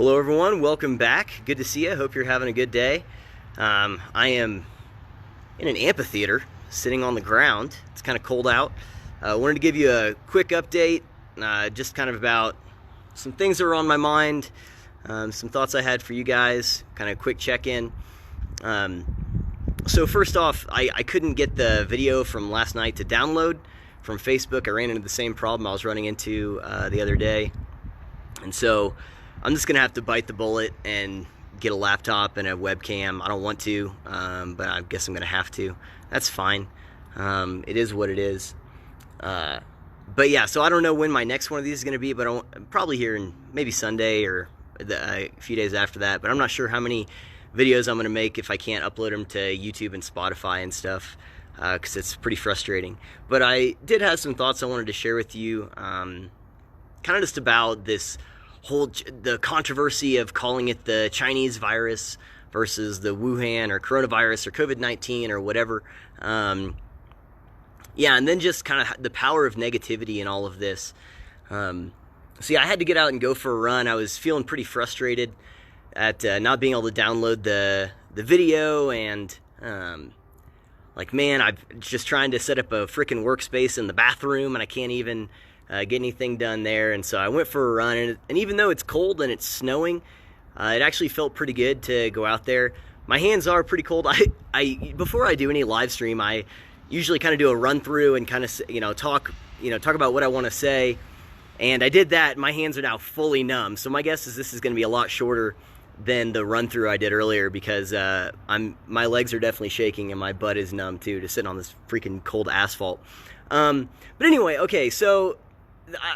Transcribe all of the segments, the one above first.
Hello everyone, welcome back. Good to see you. Hope you're having a good day. I am in an amphitheater, sitting on the ground. It's kind of cold out. I wanted to give you a quick update, just kind of about some things that are on my mind, some thoughts I had for you guys, kind of a quick check-in. So first off, I couldn't get the video from last night to download from Facebook. I ran into the same problem I was running into the other day. And so I'm just going to have to bite the bullet and get a laptop and a webcam. I don't want to, but I guess I'm going to have to. That's fine. It is what it is. But yeah, so I don't know when my next one of these is going to be, but I'm probably here in maybe Sunday or a few days after that. But I'm not sure how many videos I'm going to make if I can't upload them to YouTube and Spotify and stuff, because it's pretty frustrating. But I did have some thoughts I wanted to share with you, kind of just about this the controversy of calling it the Chinese virus versus the Wuhan or coronavirus or COVID-19 or whatever. Yeah, and then just kind of the power of negativity in all of this. So yeah, I had to get out and go for a run. I was feeling pretty frustrated at not being able to download the video, and like, man, I'm just trying to set up a freaking workspace in the bathroom, and I can't even get anything done there. And so I went for a run, and even though it's cold and it's snowing, it actually felt pretty good to go out there. My hands are pretty cold. I before I do any live stream, I usually kind of do a run through and kind of talk about what I want to say. And I did that. My hands are now fully numb. So my guess is this is going to be a lot shorter than the run through I did earlier, because my legs are definitely shaking and my butt is numb too, to sitting on this freaking cold asphalt. But anyway, okay, so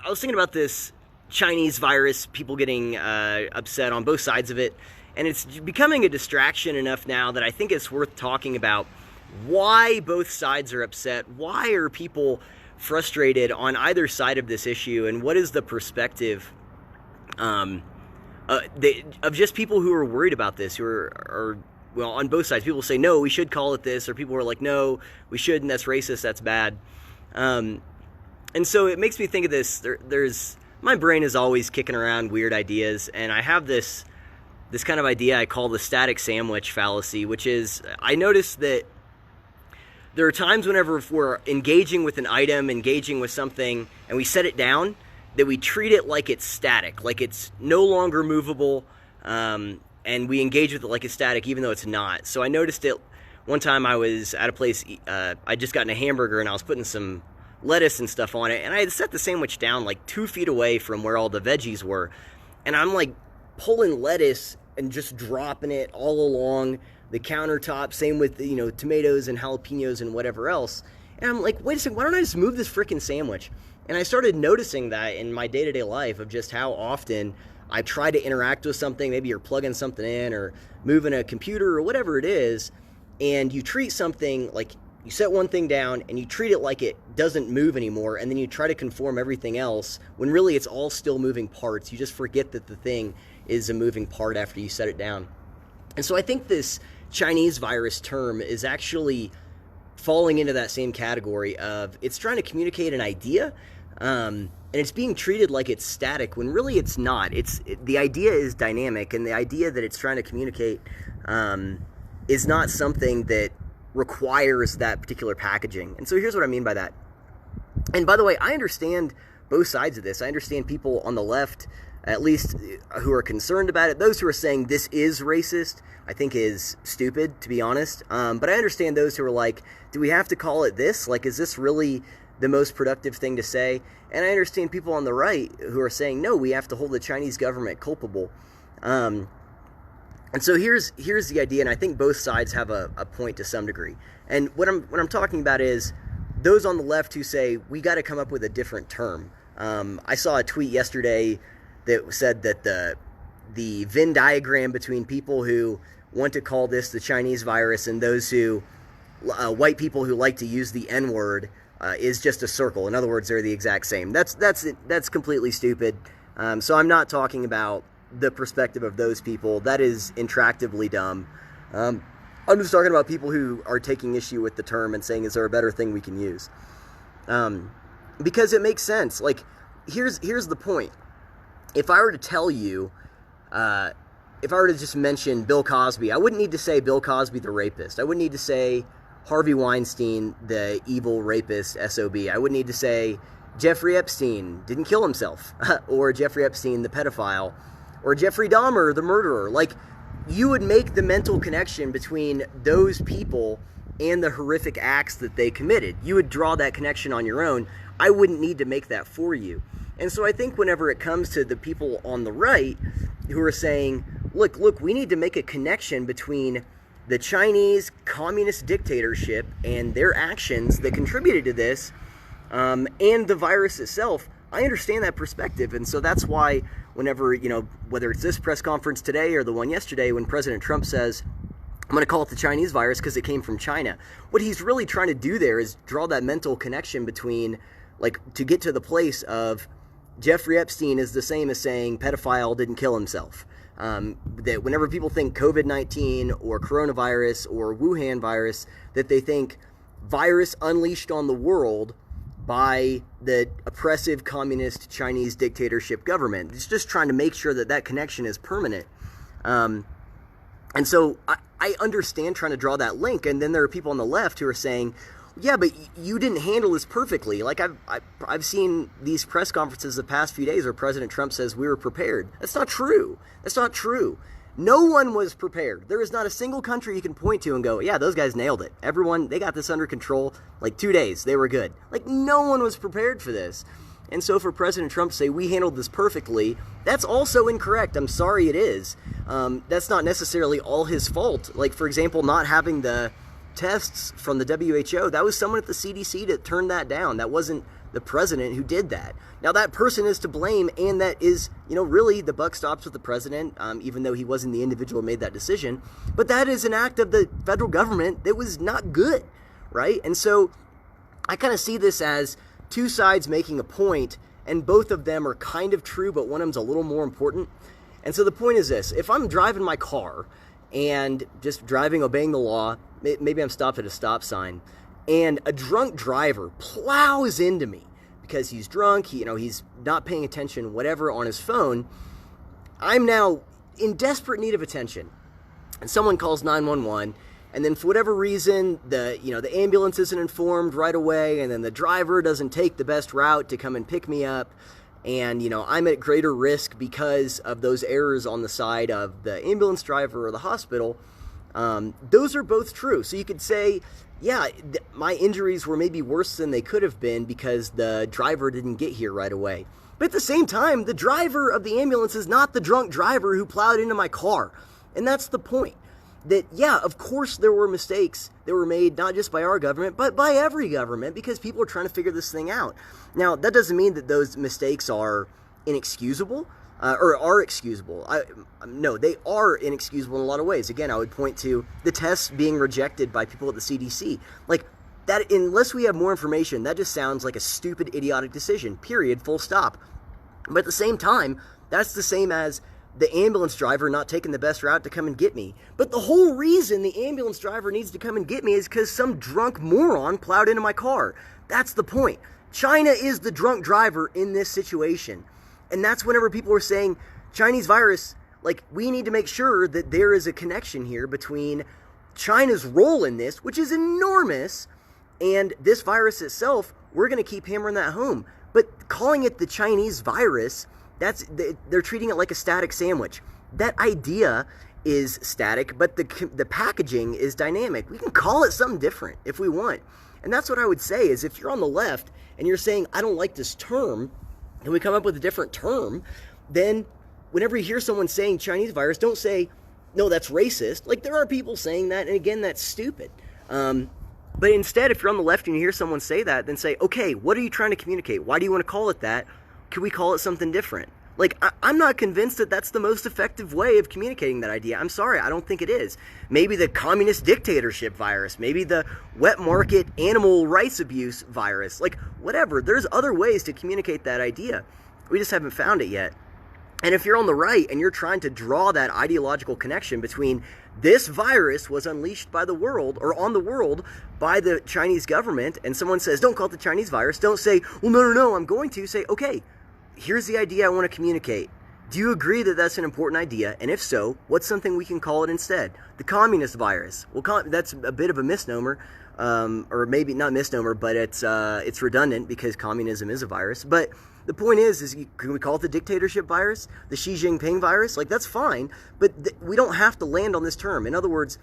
I was thinking about this Chinese virus, people getting upset on both sides of it, and it's becoming a distraction enough now that I think it's worth talking about why both sides are upset. Why are people frustrated on either side of this issue, and what is the perspective of just people who are worried about this, who are well, on both sides. People say, no, we should call it this, or people are like, no, we shouldn't, that's racist, that's bad. And so it makes me think of this. My brain is always kicking around weird ideas, and I have this kind of idea I call the static sandwich fallacy, which is, I notice that there are times whenever if we're engaging with an item, engaging with something, and we set it down, that we treat it like it's static, like it's no longer movable, and we engage with it like it's static, even though it's not. So I noticed it one time. I was at a place, I just gotten a hamburger, and I was putting some lettuce and stuff on it, and I had set the sandwich down like 2 feet away from where all the veggies were, and I'm like pulling lettuce and just dropping it all along the countertop, same with tomatoes and jalapenos and whatever else. And I'm like, wait a second, why don't I just move this freaking sandwich? And I started noticing that in my day-to-day life, of just how often I try to interact with something. Maybe you're plugging something in or moving a computer or whatever it is, and you treat something like, you set one thing down and you treat it like it doesn't move anymore, and then you try to conform everything else when really it's all still moving parts. You just forget that the thing is a moving part after you set it down. And so I think this Chinese virus term is actually falling into that same category of, it's trying to communicate an idea, and it's being treated like it's static when really it's not. The idea is dynamic, and the idea that it's trying to communicate is not something that requires that particular packaging. And so here's what I mean by that. And by the way, I understand both sides of this. I understand people on the left, at least, who are concerned about it. Those who are saying this is racist, I think is stupid, to be honest. But I understand those who are like, do we have to call it this? Like, is this really the most productive thing to say? And I understand people on the right who are saying, no, we have to hold the Chinese government culpable. And so here's the idea, and I think both sides have a point to some degree. And what I'm talking about is those on the left who say we got to come up with a different term. I saw a tweet yesterday that said that the Venn diagram between people who want to call this the Chinese virus and those who white people who like to use the N-word is just a circle. In other words, they're the exact same. That's completely stupid. So I'm not talking about the perspective of those people. That is intractably dumb. I'm just talking about people who are taking issue with the term and saying, is there a better thing we can use? Because it makes sense. Like, here's the point. If I were to tell you if I were to just mention Bill Cosby, I wouldn't need to say Bill Cosby the rapist. I wouldn't need to say Harvey Weinstein the evil rapist SOB. I wouldn't need to say Jeffrey Epstein didn't kill himself, or Jeffrey Epstein the pedophile, or Jeffrey Dahmer the murderer. Like, you would make the mental connection between those people and the horrific acts that they committed. You would draw that connection on your own. I wouldn't need to make that for you. And so I think whenever it comes to the people on the right who are saying, look, we need to make a connection between the Chinese communist dictatorship and their actions that contributed to this, and the virus itself, I understand that perspective. And so that's why whenever, whether it's this press conference today or the one yesterday, when President Trump says, I'm going to call it the Chinese virus because it came from China, what he's really trying to do there is draw that mental connection between, to get to the place of Jeffrey Epstein is the same as saying pedophile didn't kill himself. That whenever people think COVID-19 or coronavirus or Wuhan virus, that they think virus unleashed on the world by the oppressive communist Chinese dictatorship government. It's just trying to make sure that that connection is permanent. And so I understand trying to draw that link. And then there are people on the left who are saying, yeah, but you didn't handle this perfectly. Like, I've seen these press conferences the past few days where President Trump says we were prepared. That's not true. That's not true. No one was prepared. There is not a single country you can point to and go, yeah, those guys nailed it. Everyone, they got this under control. 2 days, they were good. No one was prepared for this. And so for President Trump to say we handled this perfectly, that's also incorrect. I'm sorry, it is. That's not necessarily all his fault. For example, not having the tests from the WHO, that was someone at the CDC that turned that down. That wasn't the president who did that. Now, that person is to blame, and that is, really the buck stops with the president, even though he wasn't the individual who made that decision. But that is an act of the federal government that was not good, right? And so I kind of see this as two sides making a point, and both of them are kind of true, but one of them's a little more important. And so the point is this: if I'm driving my car and just driving, obeying the law, maybe I'm stopped at a stop sign, and a drunk driver plows into me because he's drunk, he's not paying attention, whatever, on his phone, I'm now in desperate need of attention. And someone calls 911, and then for whatever reason, the ambulance isn't informed right away, and then the driver doesn't take the best route to come and pick me up, and, I'm at greater risk because of those errors on the side of the ambulance driver or the hospital. Those are both true. So you could say, yeah, my injuries were maybe worse than they could have been because the driver didn't get here right away. But at the same time, the driver of the ambulance is not the drunk driver who plowed into my car. And that's the point. That, yeah, of course there were mistakes that were made, not just by our government, but by every government, because people are trying to figure this thing out. Now, that doesn't mean that those mistakes are inexcusable. Or are excusable. No, they are inexcusable in a lot of ways. Again, I would point to the tests being rejected by people at the CDC. That, unless we have more information, that just sounds like a stupid, idiotic decision, period, full stop. But at the same time, that's the same as the ambulance driver not taking the best route to come and get me. But the whole reason the ambulance driver needs to come and get me is because some drunk moron plowed into my car. That's the point. China is the drunk driver in this situation. And that's whenever people are saying Chinese virus, we need to make sure that there is a connection here between China's role in this, which is enormous, and this virus itself. We're going to keep hammering that home. But calling it the Chinese virus, they're treating it like a static sandwich. That idea is static, but the packaging is dynamic. We can call it something different if we want. And that's what I would say is, if you're on the left and you're saying, I don't like this term, and we come up with a different term, then whenever you hear someone saying Chinese virus, don't say, no, that's racist. There are people saying that, and again, that's stupid. But instead, if you're on the left and you hear someone say that, then say, okay, what are you trying to communicate? Why do you want to call it that? Can we call it something different? I'm not convinced that that's the most effective way of communicating that idea. I'm sorry, I don't think it is. Maybe the communist dictatorship virus, maybe the wet market animal rights abuse virus, whatever. There's other ways to communicate that idea. We just haven't found it yet. And if you're on the right and you're trying to draw that ideological connection between this virus was unleashed by the world, or on the world, by the Chinese government, and someone says, don't call it the Chinese virus, don't say, well, no, I'm going to. Say, okay, here's the idea I want to communicate. Do you agree that that's an important idea? And if so, what's something we can call it instead? The communist virus. Well, that's a bit of a misnomer, or maybe not misnomer, but it's redundant because communism is a virus. But the point is can we call it the dictatorship virus? The Xi Jinping virus? Like, that's fine, but we don't have to land on this term. In other words,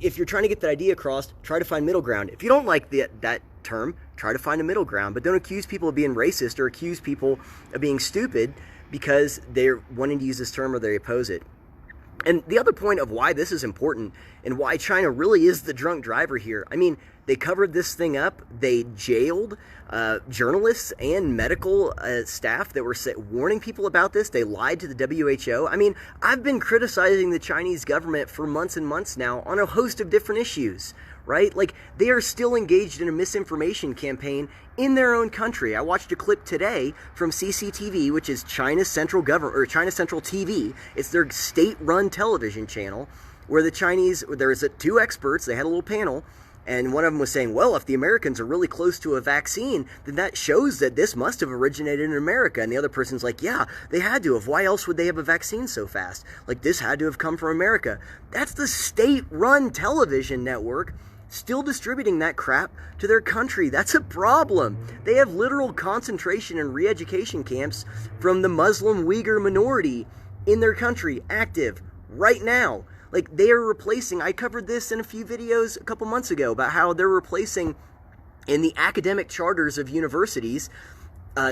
if you're trying to get that idea across, try to find middle ground. If you don't like that term, try to find a middle ground, but don't accuse people of being racist or accuse people of being stupid because they're wanting to use this term or they oppose it. And the other point of why this is important and why China really is the drunk driver here, I mean, they covered this thing up. They jailed journalists and medical staff that were warning people about this. They lied to the WHO. I mean, I've been criticizing the Chinese government for months and months now on a host of different issues, right? Like, they are still engaged in a misinformation campaign in their own country. I watched a clip today from CCTV, which is China's central government, or China Central TV. It's their state-run television channel, where the Chinese, there's two experts, they had a little panel, and one of them was saying, well, if the Americans are really close to a vaccine, then that shows that this must have originated in America. And the other person's like, yeah, they had to have. Why else would they have a vaccine so fast? Like, this had to have come from America. That's the state-run television network still distributing that crap to their country. That's a problem. They have literal concentration and re-education camps from the Muslim Uyghur minority in their country, active right now. Like, they are replacing, I covered this in a few videos a couple months ago about how they're replacing in the academic charters of universities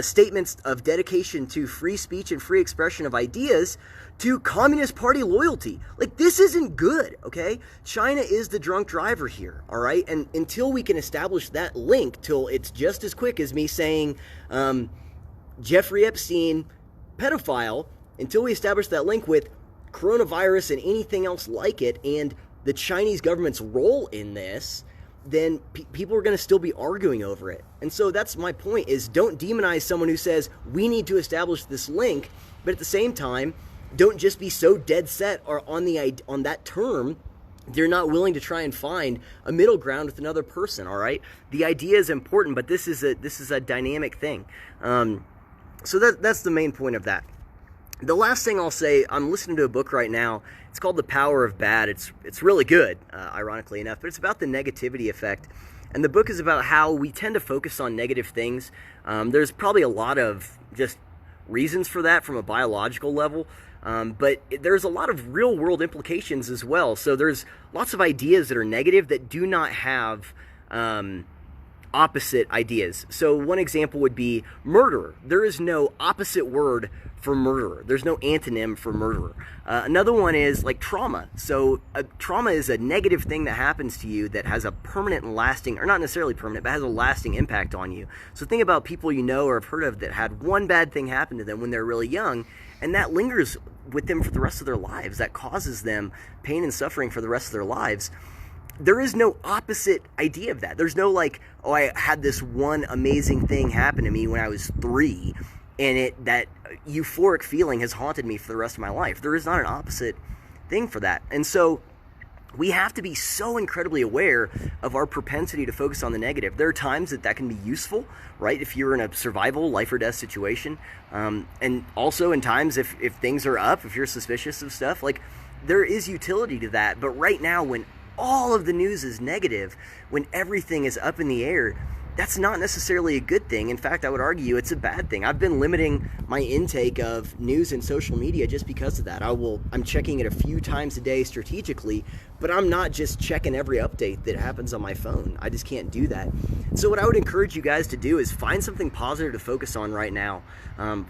statements of dedication to free speech and free expression of ideas to Communist Party loyalty. Like, this isn't good, okay? China is the drunk driver here, all right? And until we can establish that link, till it's just as quick as me saying Jeffrey Epstein, pedophile, until we establish that link with coronavirus and anything else like it and the Chinese government's role in this, then people are going to still be arguing over it. And so that's my point, is don't demonize someone who says we need to establish this link, but at the same time, don't just be so dead set or on that term they're not willing to try and find a middle ground with another person, all right? The idea is important, but this is a dynamic thing. So that's the main point of that. The last thing I'll say, I'm listening to a book right now. It's called The Power of Bad. It's really good, ironically enough, but it's about the negativity effect. And the book is about how we tend to focus on negative things. There's probably a lot of just reasons for that from a biological level, but there's a lot of real-world implications as well. So there's lots of ideas that are negative that do not have opposite ideas. So one example would be murderer. There is no opposite word for murderer. There's no antonym for murderer. Another one is like trauma. So trauma is a negative thing that happens to you that has a permanent and lasting, or not necessarily permanent, but has a lasting impact on you. So think about people you know or have heard of that had one bad thing happen to them when they're really young, and that lingers with them for the rest of their lives. That causes them pain and suffering for the rest of their lives. There is no opposite idea of that. There's no like, oh, I had this one amazing thing happen to me when I was 3, and that euphoric feeling has haunted me for the rest of my life. There is not an opposite thing for that. And so we have to be so incredibly aware of our propensity to focus on the negative. There are times that can be useful, right? If you're in a survival, life or death situation. And also in times if things are up, if you're suspicious of stuff, like there is utility to that. But right now, when all of the news is negative, when everything is up in the air, that's not necessarily a good thing. In fact, I would argue it's a bad thing. I've been limiting my intake of news and social media just because of that. I'm checking it a few times a day strategically, but I'm not just checking every update that happens on my phone. I just can't do that. So what I would encourage you guys to do is find something positive to focus on right now.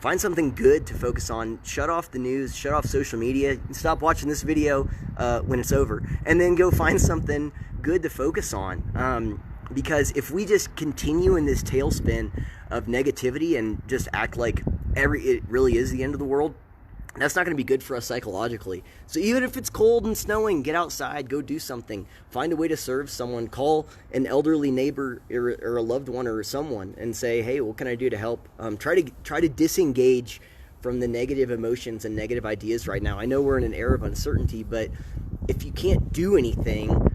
Find something good to focus on. Shut off the news, shut off social media, and stop watching this video when it's over, and then go find something good to focus on. Because if we just continue in this tailspin of negativity and just act like it really is the end of the world, that's not going to be good for us psychologically. So even if it's cold and snowing, get outside, go do something. Find a way to serve someone. Call an elderly neighbor or a loved one or someone and say, hey, what can I do to help? Try to disengage from the negative emotions and negative ideas right now. I know we're in an era of uncertainty, but if you can't do anything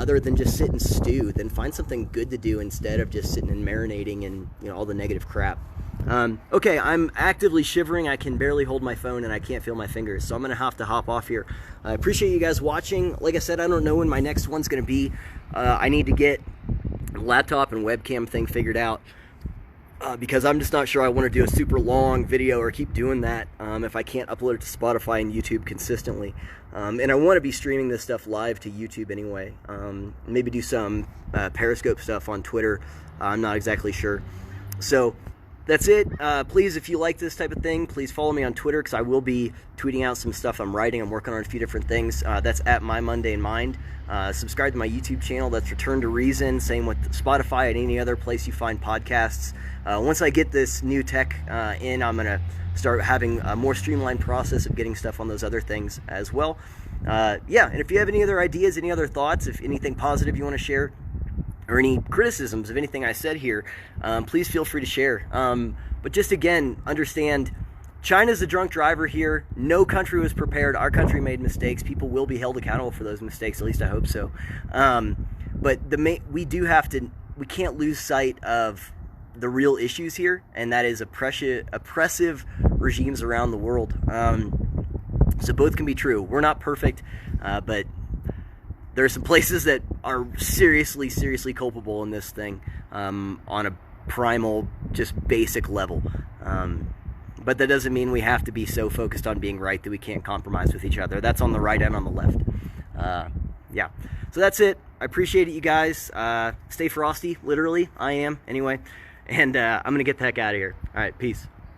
other than just sit and stew, then find something good to do instead of just sitting and marinating in all the negative crap. Okay, I'm actively shivering. I can barely hold my phone and I can't feel my fingers, so I'm gonna have to hop off here. I appreciate you guys watching. Like I said, I don't know when my next one's gonna be. I need to get a laptop and webcam thing figured out, because I'm just not sure I want to do a super long video or keep doing that if I can't upload it to Spotify and YouTube consistently. And I want to be streaming this stuff live to YouTube anyway. Maybe do some Periscope stuff on Twitter. I'm not exactly sure. So that's it. Please, if you like this type of thing, please follow me on Twitter, because I will be tweeting out some stuff I'm writing. I'm working on a few different things. That's at My Mundane Mind. Subscribe to my YouTube channel. That's Return to Reason. Same with Spotify and any other place you find podcasts. Once I get this new tech in, I'm going to start having a more streamlined process of getting stuff on those other things as well. Yeah, and if you have any other ideas, any other thoughts, if anything positive you want to share, or any criticisms of anything I said here, please feel free to share. But just again, understand, China's a drunk driver here. No country was prepared. Our country made mistakes. People will be held accountable for those mistakes. At least I hope so. But we can't lose sight of the real issues here, and that is oppressive regimes around the world. So both can be true. We're not perfect, but there are some places that are seriously culpable in this thing, on a primal, just basic level. But that doesn't mean we have to be so focused on being right that we can't compromise with each other. That's on the right and on the left. Yeah. So that's it. I appreciate it, you guys. Stay frosty, literally. I am, anyway. And I'm going to get the heck out of here. All right, peace.